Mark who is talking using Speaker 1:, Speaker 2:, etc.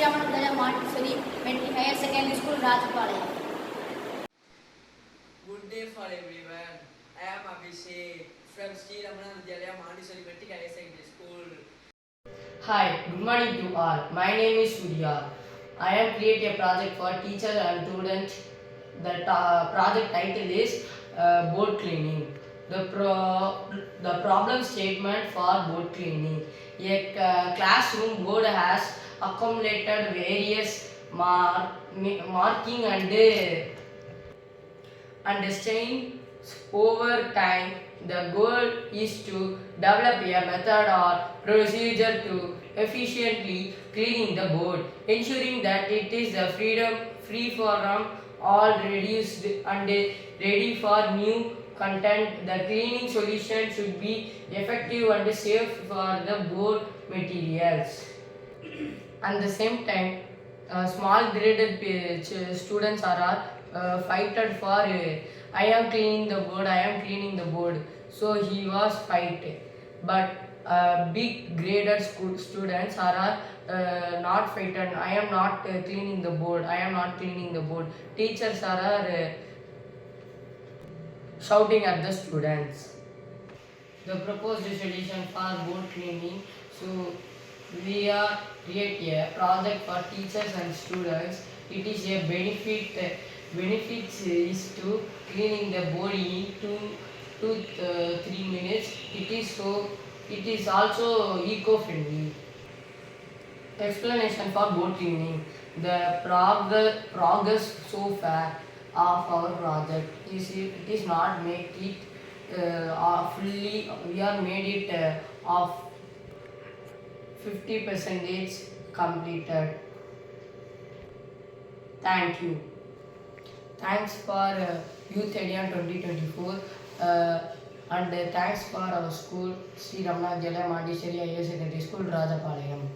Speaker 1: RAMANA Vidyalaya MONTESSORI Metric Higher Secondary School, Rajapalayam.
Speaker 2: Good day for everyone. I am Abhishek from R.k.Abishek Vidyalaya MONTESSORI Metric Higher Secondary School.
Speaker 3: Hi, good morning to all. My name is Surya. I am creating a project for teachers and students. The project title is board cleaning. The problem statement for board cleaning. A classroom board has accumulated various marking and stains over time. The goal is to develop a method or procedure to efficiently cleaning the board, ensuring that it is free from all reduced and ready for new content. The cleaning solution should be effective and safe for the board materials. At the same time, small graded students are fighted for I am cleaning the board, so he was fighted. But big graded students are not fighted. I am not cleaning the board. I am not cleaning the board. Teachers are shouting at the students. The proposed solution for board cleaning. So we are create a project for teachers and students. It is a benefits is to cleaning the board in 2 to 3 minutes. It is also eco-friendly. Explanation for board cleaning. The progress so far of our project is it is not make it fully. We are made it of 50% completed. Thank you. Thanks for Youth Ideathon 2024 and thanks for our school, Sri Ramana Vidyalaya Madhesh Higher Secondary School, Rajapalayam.